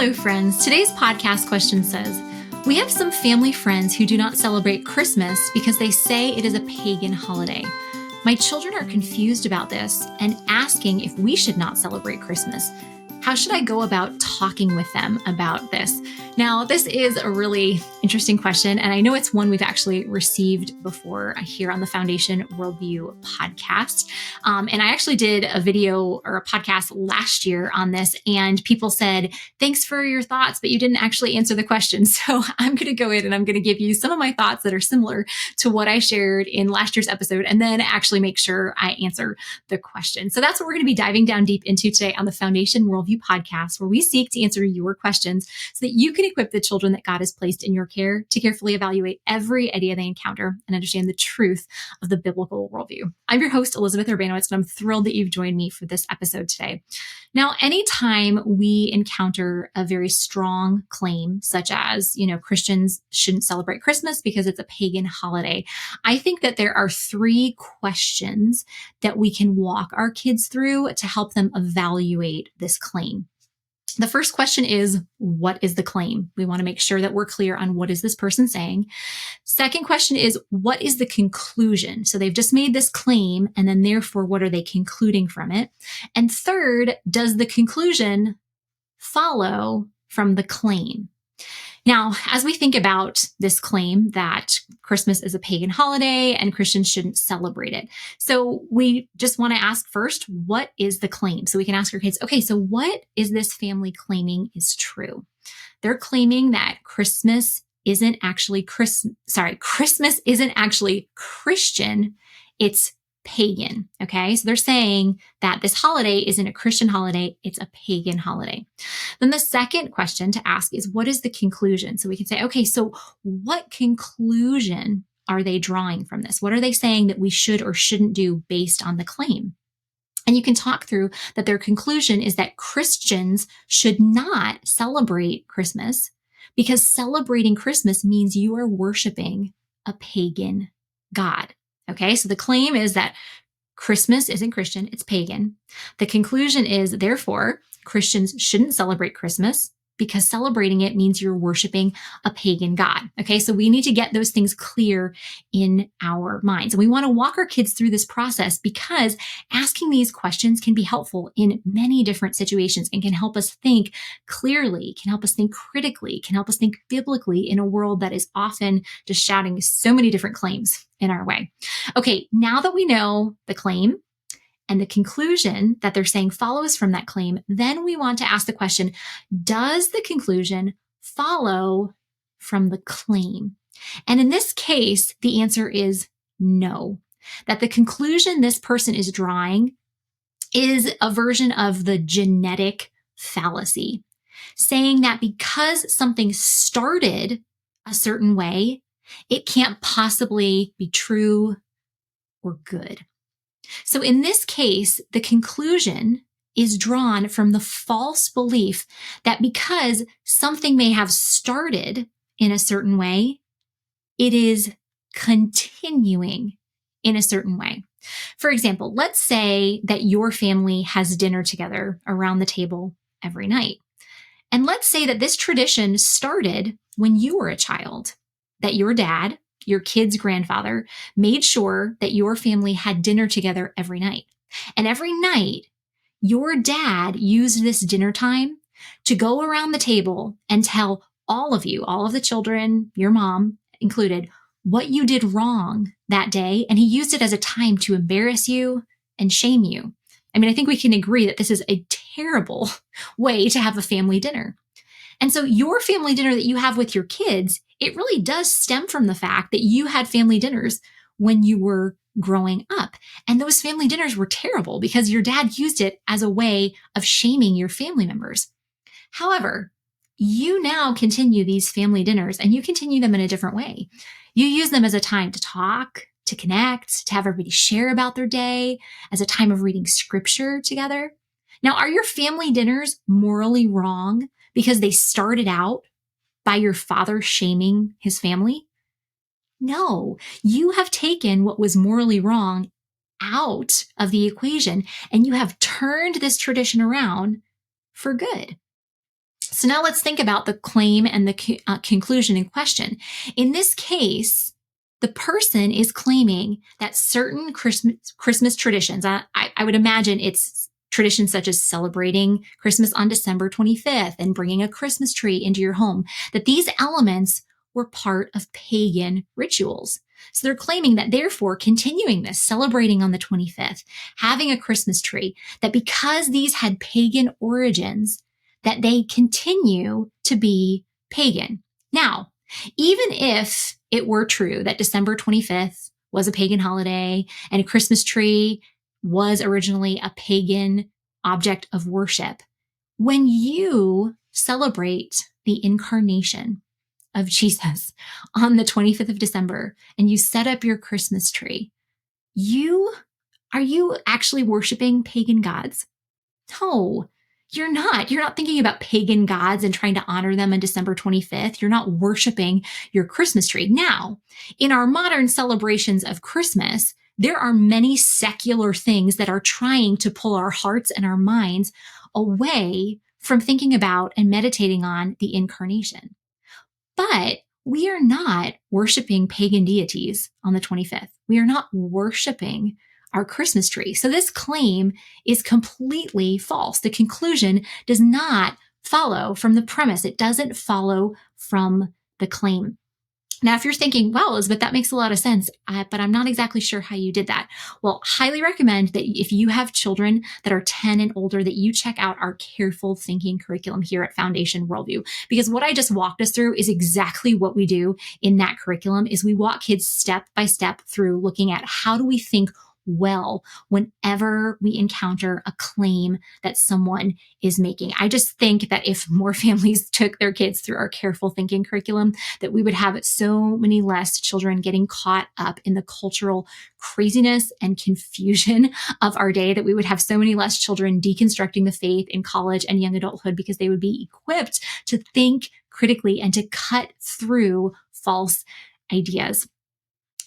Hello, friends. Today's podcast question says, we have some family friends who do not celebrate Christmas because they say it is a pagan holiday. My children are confused about this and asking if we should not celebrate Christmas. How should I go about talking with them about this? Now, this is a really interesting question, and I know it's one we've actually received before here on the Foundation Worldview podcast. And I actually did a video or a podcast last year on this, and people said, thanks for your thoughts, but you didn't actually answer the question. So I'm going to go in and I'm going to give you some of my thoughts that are similar to what I shared in last year's episode, and then actually make sure I answer the question. So that's what we're going to be diving down deep into today on the Foundation Worldview podcast, where we seek to answer your questions so that you can equip the children that God has placed in your care to carefully evaluate every idea they encounter and understand the truth of the biblical worldview. I'm your host, Elizabeth Urbanowicz, and I'm thrilled that you've joined me for this episode today. Now, anytime we encounter a very strong claim, such as, Christians shouldn't celebrate Christmas because it's a pagan holiday, I think that there are three questions that we can walk our kids through to help them evaluate this claim. The first question is, what is the claim? We want to make sure that we're clear on what is this person saying. Second question is, what is the conclusion? So they've just made this claim, and then therefore, what are they concluding from it? And third, does the conclusion follow from the claim? Now, as we think about this claim that Christmas is a pagan holiday and Christians shouldn't celebrate it, so we just want to ask first, what is the claim? So we can ask our kids, okay, so what is this family claiming is true? They're claiming that Christmas isn't actually Christmas isn't actually Christian, it's pagan. Okay. So they're saying that this holiday isn't a Christian holiday, it's a pagan holiday. Then the second question to ask is, what is the conclusion? So we can say, okay, so what conclusion are they drawing from this? What are they saying that we should or shouldn't do based on the claim? And you can talk through that their conclusion is that Christians should not celebrate Christmas because celebrating Christmas means you are worshiping a pagan god. Okay, so the claim is that Christmas isn't Christian, it's pagan. The conclusion is, therefore, Christians shouldn't celebrate Christmas because celebrating it means you're worshiping a pagan god. Okay, so we need to get those things clear in our minds. And we want to walk our kids through this process because asking these questions can be helpful in many different situations and can help us think clearly, can help us think critically, can help us think biblically in a world that is often just shouting so many different claims in our way. Okay, now that we know the claim and the conclusion that they're saying follows from that claim, then we want to ask the question, does the conclusion follow from the claim? And in this case, the answer is no, that the conclusion this person is drawing is a version of the genetic fallacy, saying that because something started a certain way, it can't possibly be true or good. So in this case, the conclusion is drawn from the false belief that because something may have started in a certain way, it is continuing in a certain way. For example, let's say that your family has dinner together around the table every night. And let's say that this tradition started when you were a child, that your dad, your kid's grandfather, made sure that your family had dinner together every night. And every night, your dad used this dinner time to go around the table and tell all of you, all of the children, your mom included, what you did wrong that day. And he used it as a time to embarrass you and shame you. I mean, I think we can agree that this is a terrible way to have a family dinner. And so your family dinner that you have with your kids, it really does stem from the fact that you had family dinners when you were growing up. And those family dinners were terrible because your dad used it as a way of shaming your family members. However, you now continue these family dinners and you continue them in a different way. You use them as a time to talk, to connect, to have everybody share about their day, as a time of reading scripture together. Now, are your family dinners morally wrong because they started out by your father shaming his family? No, you have taken what was morally wrong out of the equation and you have turned this tradition around for good. So now let's think about the claim and the conclusion in question. In this case, the person is claiming that certain Christmas traditions, I would imagine it's traditions such as celebrating Christmas on December 25th and bringing a Christmas tree into your home, that these elements were part of pagan rituals. So they're claiming that therefore continuing this, celebrating on the 25th, having a Christmas tree, that because these had pagan origins, that they continue to be pagan. Now, even if it were true that December 25th was a pagan holiday and a Christmas tree was originally a pagan object of worship, when you celebrate the incarnation of Jesus on the 25th of December and you set up your Christmas tree, are you actually worshiping pagan gods? No, you're not. You're not thinking about pagan gods and trying to honor them on December 25th. You're not worshiping your Christmas tree. Now, in our modern celebrations of Christmas, there are many secular things that are trying to pull our hearts and our minds away from thinking about and meditating on the incarnation. But we are not worshiping pagan deities on the 25th. We are not worshiping our Christmas tree. So this claim is completely false. The conclusion does not follow from the premise. It doesn't follow from the claim. Now, if you're thinking, wow, Elizabeth, that makes a lot of sense, but I'm not exactly sure how you did that. Well, highly recommend that if you have children that are 10 and older, that you check out our careful thinking curriculum here at Foundation Worldview. Because what I just walked us through is exactly what we do in that curriculum, is we walk kids step by step through looking at how do we think well whenever we encounter a claim that someone is making. I just think that if more families took their kids through our careful thinking curriculum, that we would have so many less children getting caught up in the cultural craziness and confusion of our day, that we would have so many less children deconstructing the faith in college and young adulthood, because they would be equipped to think critically and to cut through false ideas.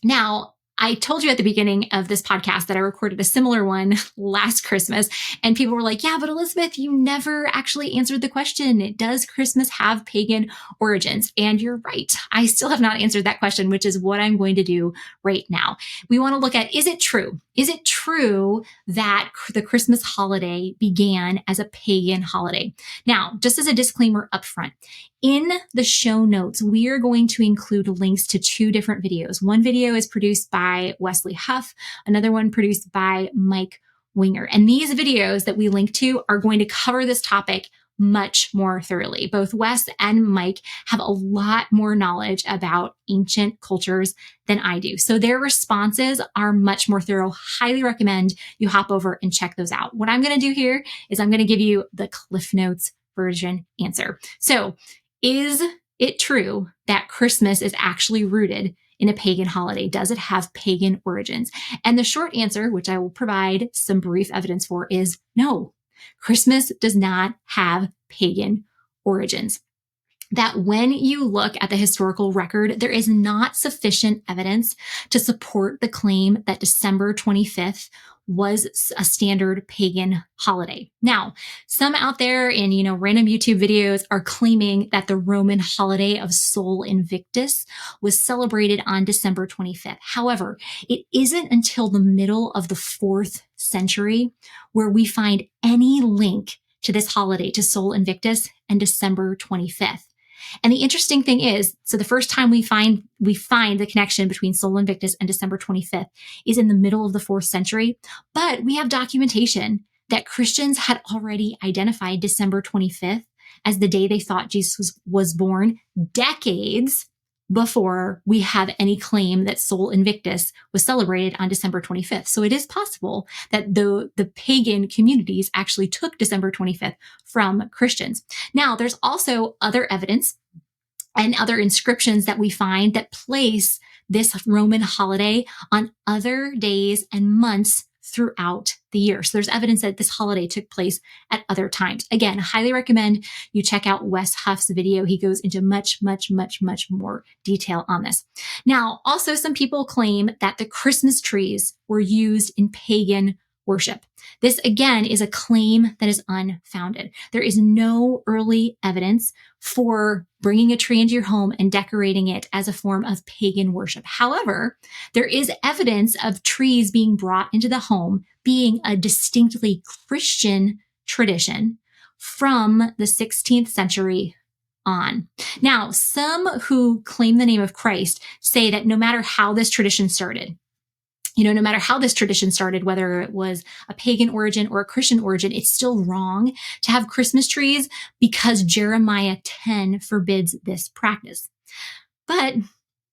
Now, I told you at the beginning of this podcast that I recorded a similar one last Christmas, and people were like, yeah, but Elizabeth, you never actually answered the question. Does Christmas have pagan origins? And you're right. I still have not answered that question, which is what I'm going to do right now. We want to look at, is it true? Is it true that the Christmas holiday began as a pagan holiday? Now, just as a disclaimer up front, in the show notes, we are going to include links to 2 different videos. One video is produced by Wesley Huff, another one produced by Mike Winger. And these videos that we link to are going to cover this topic much more thoroughly. Both Wes and Mike have a lot more knowledge about ancient cultures than I do. So their responses are much more thorough. Highly recommend you hop over and check those out. What I'm going to do here is I'm going to give you the Cliff Notes version answer. So, is it true that Christmas is actually rooted in a pagan holiday? Does it have pagan origins? And the short answer, which I will provide some brief evidence for, is no. Christmas does not have pagan origins. That when you look at the historical record, there is not sufficient evidence to support the claim that December 25th was a standard pagan holiday. Now, some out there in, random YouTube videos are claiming that the Roman holiday of Sol Invictus was celebrated on December 25th. However, it isn't until the middle of the 4th century where we find any link to this holiday, to Sol Invictus and December 25th. And the interesting thing is, so the first time we find the connection between Sol Invictus and December 25th is in the middle of the 4th century, but we have documentation that Christians had already identified December 25th as the day they thought Jesus was born, decades before we have any claim that Sol Invictus was celebrated on December 25th. So it is possible that the pagan communities actually took December 25th from Christians. Now, there's also other evidence and other inscriptions that we find that place this Roman holiday on other days and months throughout the year. So there's evidence that this holiday took place at other times. Again, highly recommend you check out Wes Huff's video. He goes into much, much, much, much more detail on this. Now, also some people claim that the Christmas trees were used in pagan worship. This, again, is a claim that is unfounded. There is no early evidence for bringing a tree into your home and decorating it as a form of pagan worship. However, there is evidence of trees being brought into the home being a distinctly Christian tradition from the 16th century on. Now, some who claim the name of Christ say that no matter how this tradition started, no matter how this tradition started, whether it was a pagan origin or a Christian origin, it's still wrong to have Christmas trees because Jeremiah 10 forbids this practice. But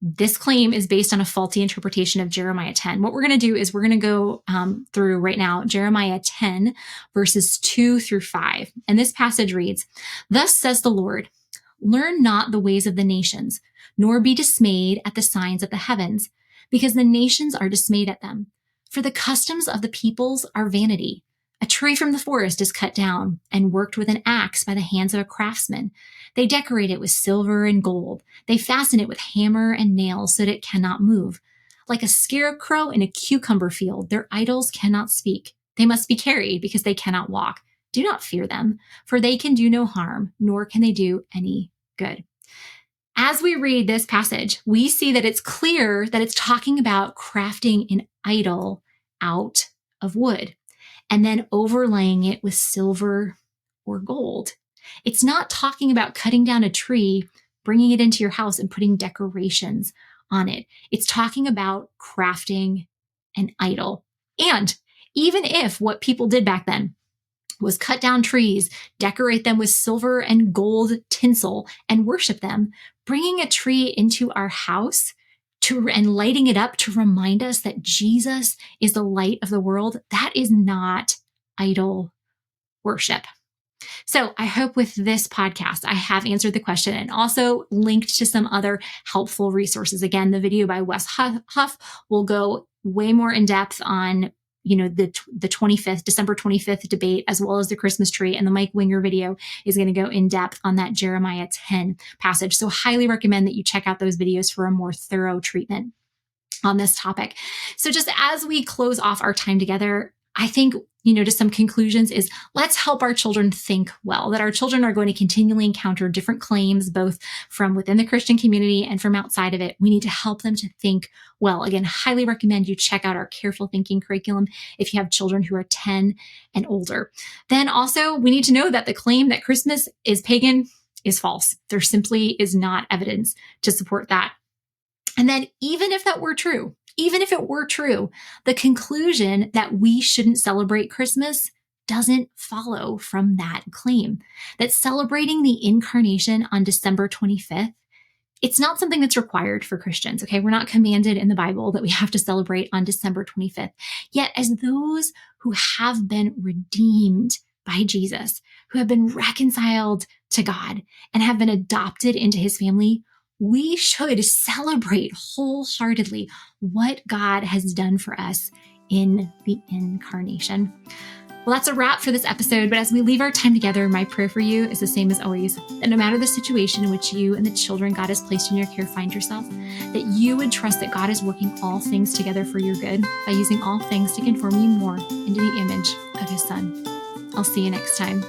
this claim is based on a faulty interpretation of Jeremiah 10. What we're going to do is we're going to go through right now Jeremiah 10, verses 2 through 5. And this passage reads, "Thus says the Lord, learn not the ways of the nations, nor be dismayed at the signs of the heavens, because the nations are dismayed at them. For the customs of the peoples are vanity. A tree from the forest is cut down and worked with an axe by the hands of a craftsman. They decorate it with silver and gold. They fasten it with hammer and nails so that it cannot move. Like a scarecrow in a cucumber field, their idols cannot speak. They must be carried because they cannot walk. Do not fear them, for they can do no harm, nor can they do any good." As we read this passage, we see that it's clear that it's talking about crafting an idol out of wood and then overlaying it with silver or gold. It's not talking about cutting down a tree, bringing it into your house and putting decorations on it. It's talking about crafting an idol. And even if what people did back then was cut down trees, decorate them with silver and gold tinsel, and worship them, bringing a tree into our house and lighting it up to remind us that Jesus is the light of the world, that is not idol worship. So I hope with this podcast, I have answered the question and also linked to some other helpful resources. Again, the video by Wes Huff will go way more in depth on the 25th, December 25th debate, as well as the Christmas tree. And the Mike Winger video is going to go in depth on that Jeremiah 10 passage. So highly recommend that you check out those videos for a more thorough treatment on this topic. So just as we close off our time together, I think, just some conclusions is let's help our children think well, that our children are going to continually encounter different claims, both from within the Christian community and from outside of it. We need to help them to think well. Again, highly recommend you check out our careful thinking curriculum if you have children who are 10 and older. Then also, we need to know that the claim that Christmas is pagan is false. There simply is not evidence to support that. And then even if that were true, even if it were true, the conclusion that we shouldn't celebrate Christmas doesn't follow from that claim. That celebrating the incarnation on December 25th, it's not something that's required for Christians, okay? We're not commanded in the Bible that we have to celebrate on December 25th. Yet as those who have been redeemed by Jesus, who have been reconciled to God and have been adopted into his family, we should celebrate wholeheartedly what God has done for us in the incarnation. Well, that's a wrap for this episode, but as we leave our time together, my prayer for you is the same as always, that no matter the situation in which you and the children God has placed in your care find yourself, that you would trust that God is working all things together for your good by using all things to conform you more into the image of his Son. I'll see you next time.